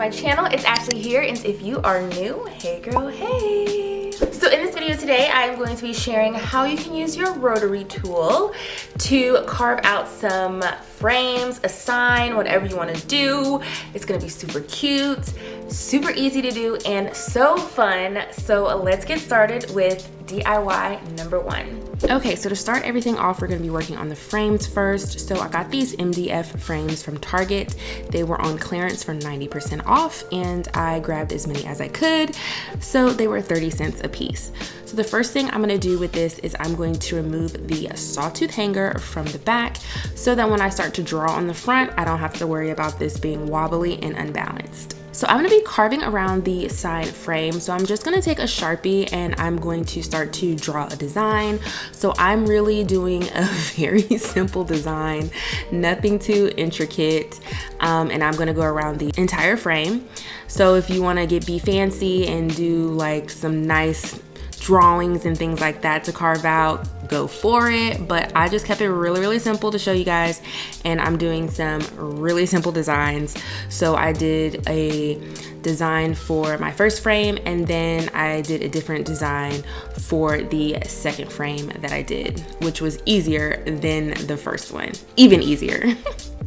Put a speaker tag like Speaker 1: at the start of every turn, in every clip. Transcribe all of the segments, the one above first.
Speaker 1: my channel. It's Ashley here, and if you are new, hey girl, hey. So in this video today, I'm going to be sharing how you can use your rotary tool to carve out some frames, a sign, whatever you want to do. It's going to be super cute, super easy to do, and so fun. So let's get started with DIY number 1. Okay, so to start everything off, we're going to be working on the frames first. So I got these MDF frames from Target. They were on clearance for 90% off, and I grabbed as many as I could. So they were 30 cents a piece. So the first thing I'm going to do with this is I'm going to remove the sawtooth hanger from the back so that when I start to draw on the front, I don't have to worry about this being wobbly and unbalanced. So I'm going to be carving around the side frame. So I'm just going to take a Sharpie and I'm going to start to draw a design. So I'm really doing a very simple design, nothing too intricate. And I'm going to go around the entire frame. So if you want to be fancy and do like some nice drawings and things like that to carve out, go for it. But I just kept it really simple to show you guys, and I'm doing some really simple designs. So I did a design for my first frame, and then I did a different design for the second frame that I did, which was easier than the first one, even easier.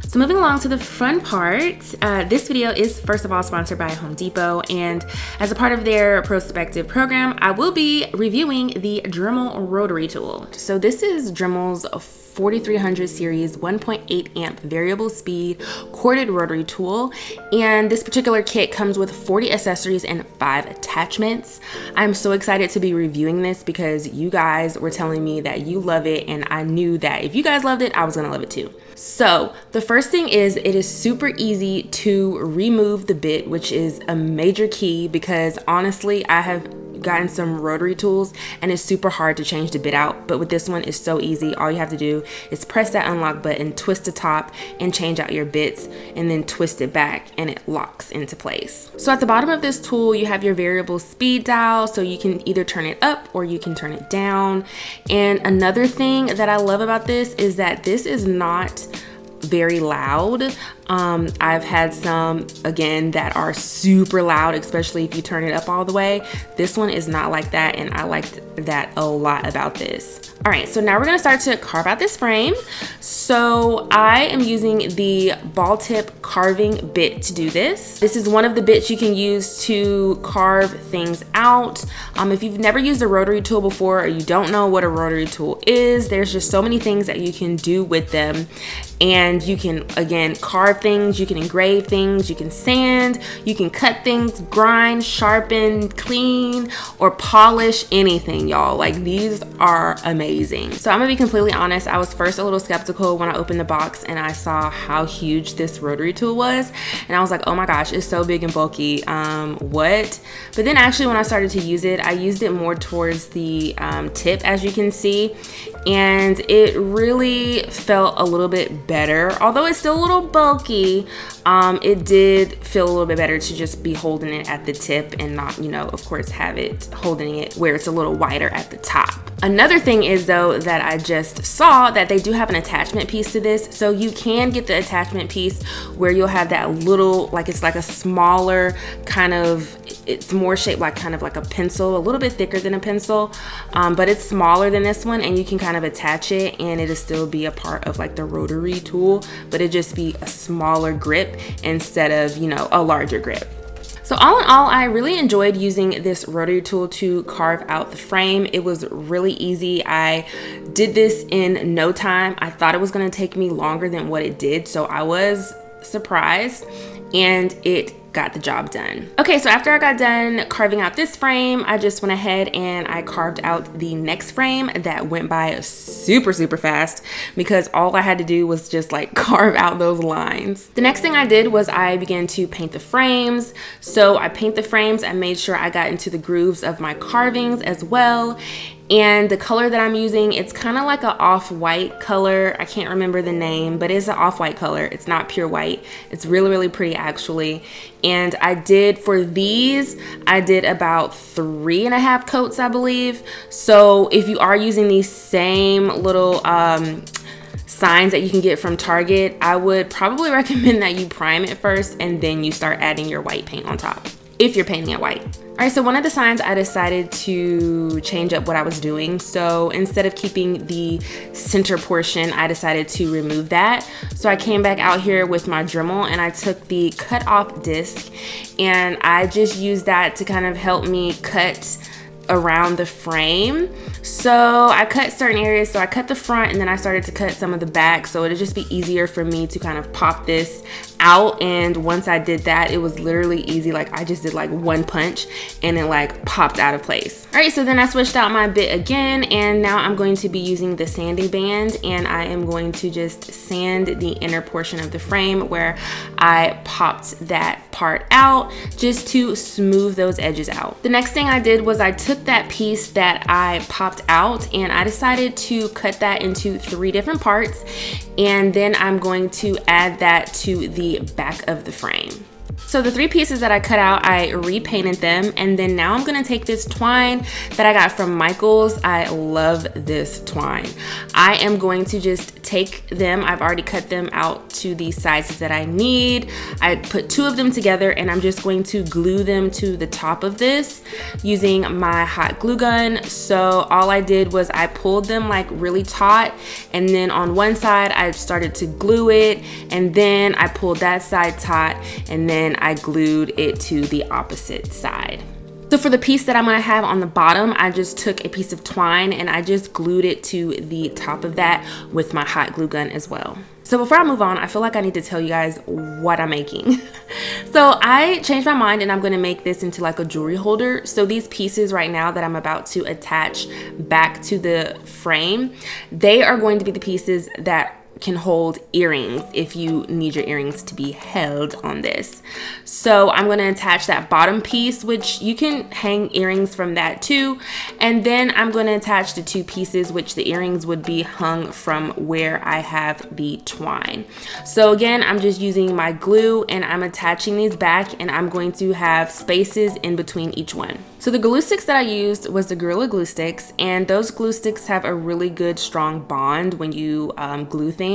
Speaker 1: So moving along to the fun part, this video is first of all sponsored by Home Depot, and as a part of their prospective program, I will be reviewing the Dremel rotary tool. So this is Dremel's 4300 series 1.8 amp variable speed corded rotary tool, and this particular kit comes with 40 accessories and 5 attachments. I'm so excited to be reviewing this because you guys were telling me that you love it, and I knew that if you guys loved it, I was gonna love it too. So the first thing is it is super easy to remove the bit, which is a major key because honestly I have gotten some rotary tools and it's super hard to change the bit out, but with this one it's so easy. All you have to do is press that unlock button, twist the top and change out your bits, and then twist it back and it locks into place. So at the bottom of this tool you have your variable speed dial, so you can either turn it up or you can turn it down. And another thing that I love about this is that this is not very loud. I've had some, again, that are super loud, especially if you turn it up all the way. This one is not like that, and I liked that a lot about this. All right, so now we're gonna start to carve out this frame. So I am using the ball tip carving bit to do this. This is one of the bits you can use to carve things out. If you've never used a rotary tool before, or you don't know what a rotary tool is, there's just so many things that you can do with them. And you can, again, carve things, you can engrave things, you can sand, you can cut things, grind, sharpen, clean, or polish anything, y'all. Like, these are amazing. So I'm gonna be completely honest, I was first a little skeptical when I opened the box and I saw how huge this rotary tool was. And I was like, oh my gosh, it's so big and bulky, what? But then actually when I started to use it, I used it more towards the tip, as you can see. And it really felt a little bit better. Although it's still a little bulky, it did feel a little bit better to just be holding it at the tip and not, you know, of course, have it holding it where it's a little wider at the top. Another thing is though that I just saw that they do have an attachment piece to this. So you can get the attachment piece where you'll have that little, like it's like a smaller kind of, it's more shaped like kind of like a pencil, a little bit thicker than a pencil, but it's smaller than this one, and you can kind of attach it and it'll still be a part of like the rotary tool, but it just be a smaller grip instead of, you know, a larger grip. So all in all, I really enjoyed using this rotary tool to carve out the frame. It was really easy. I did this in no time. I thought it was going to take me longer than what it did, so I was surprised, and it got the job done. Okay, so after I got done carving out this frame, I just went ahead and I carved out the next frame that went by super fast because all I had to do was just like carve out those lines. The next thing I did was I began to paint the frames. So I paint the frames, I made sure I got into the grooves of my carvings as well. And the color that I'm using, it's kind of like an off-white color. I can't remember the name, but it's an off-white color. It's not pure white. It's really pretty actually. And I did, for these, I did about 3.5 coats, I believe. So if you are using these same little signs that you can get from Target, I would probably recommend that you prime it first and then you start adding your white paint on top, if you're painting it white. All right, so one of the signs, I decided to change up what I was doing. So instead of keeping the center portion, I decided to remove that. So I came back out here with my Dremel and I took the cut off disc and I just used that to kind of help me cut around the frame. So I cut certain areas. So I cut the front and then I started to cut some of the back, so it'll just be easier for me to kind of pop this out. And once I did that, it was literally easy. Like I just did like one punch and it like popped out of place. All right, so then I switched out my bit again and now I'm going to be using the sanding band and I am going to just sand the inner portion of the frame where I popped that part out, just to smooth those edges out. The next thing I did was I took that piece that I popped out and I decided to cut that into 3 different parts, and then I'm going to add that to the back of the frame. So the 3 pieces that I cut out, I repainted them, and then now I'm gonna take this twine that I got from Michael's. I love this twine. I am going to just take them, I've already cut them out to the sizes that I need. I put 2 of them together and I'm just going to glue them to the top of this using my hot glue gun. So all I did was I pulled them like really taut, and then on one side I started to glue it, and then I pulled that side taut, and then I glued it to the opposite side. So for the piece that I'm gonna have on the bottom, I just took a piece of twine and I just glued it to the top of that with my hot glue gun as well. So before I move on, I feel like I need to tell you guys what I'm making. So I changed my mind and I'm gonna make this into like a jewelry holder. So these pieces right now that I'm about to attach back to the frame, they are going to be the pieces that can hold earrings if you need your earrings to be held on this. So I'm going to attach that bottom piece, which you can hang earrings from that too, and then I'm going to attach the 2 pieces, which the earrings would be hung from where I have the twine. So again, I'm just using my glue and I'm attaching these back, and I'm going to have spaces in between each one. So the glue sticks that I used was the Gorilla Glue sticks, and those glue sticks have a really good strong bond when you glue things.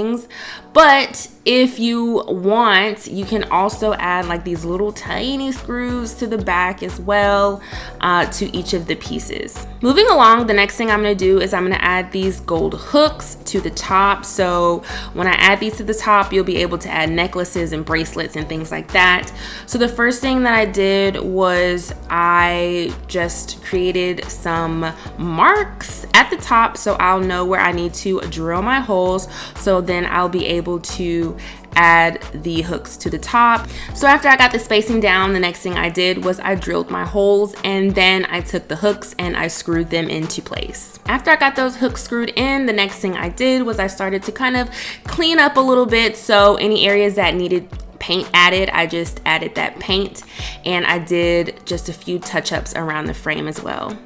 Speaker 1: But if you want, you can also add like these little tiny screws to the back as well, to each of the pieces. Moving along, the next thing I'm gonna do is I'm gonna add these gold hooks to the top. So when I add these to the top, you'll be able to add necklaces and bracelets and things like that. So the first thing that I did was I just created some marks at the top so I'll know where I need to drill my holes, so then I'll be able to add the hooks to the top. So after I got the spacing down, the next thing I did was I drilled my holes, and then I took the hooks and I screwed them into place. After I got those hooks screwed in, the next thing I did was I started to kind of clean up a little bit. So any areas that needed paint added, I just added that paint, and I did just a few touch-ups around the frame as well.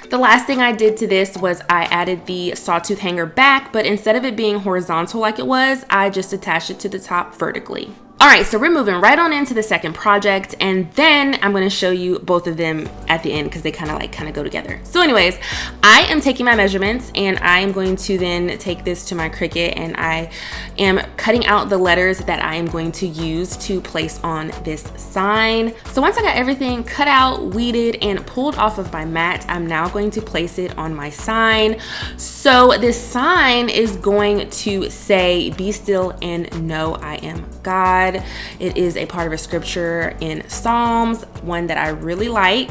Speaker 1: The last thing I did to this was I added the sawtooth hanger back, but instead of it being horizontal like it was, I just attached it to the top vertically. All right, so we're moving right on into the second project, and then I'm gonna show you both of them at the end because they kind of go together. So anyways, I am taking my measurements and I am going to then take this to my Cricut, and I am cutting out the letters that I am going to use to place on this sign. So once I got everything cut out, weeded, and pulled off of my mat, I'm now going to place it on my sign. So this sign is going to say, "Be still and know I am God." It is a part of a scripture in Psalms, one that I really like,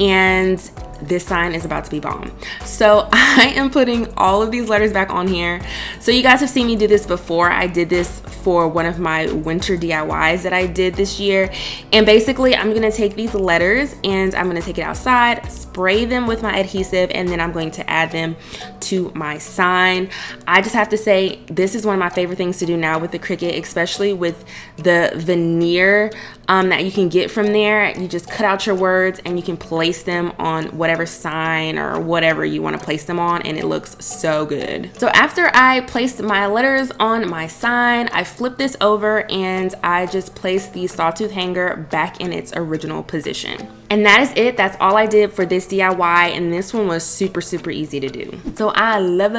Speaker 1: and this sign is about to be bomb. So I am putting all of these letters back on here. So you guys have seen me do this before. I did this for one of my winter DIYs that I did this year. And basically I'm gonna take these letters and I'm gonna take it outside, spray them with my adhesive, and then I'm going to add them to my sign. I just have to say, this is one of my favorite things to do now with the Cricut, especially with the veneer that you can get from there. You just cut out your words and you can place them on whatever sign or whatever you want to place them on, and it looks so good. So after I placed my letters on my sign, I flipped this over and I just placed the sawtooth hanger back in its original position. And that is it. That's all I did for this DIY, and this one was super easy to do. So I love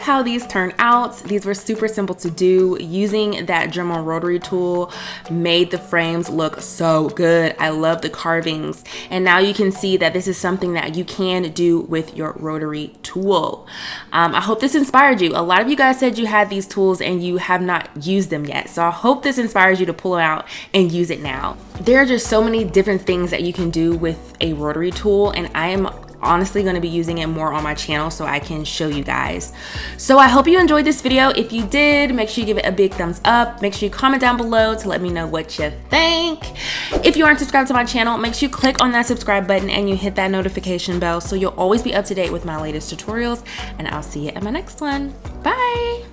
Speaker 1: how these turn out. These were super simple to do. Using that Dremel rotary tool made the frames look so good. I love the carvings, and now you can see that this is something that you can do with your rotary tool. I hope this inspired you. A lot of you guys said you had these tools and you have not used them yet, so I hope this inspires you to pull it out and use it now. There are just so many different things that you can do with a rotary tool, and I am honestly going to be using it more on my channel so I can show you guys. So I hope you enjoyed this video. If you did, make sure you give it a big thumbs up. Make sure you comment down below to let me know what you think. If you aren't subscribed to my channel, make sure you click on that subscribe button and you hit that notification bell so you'll always be up to date with my latest tutorials, and I'll see you in my next one. Bye.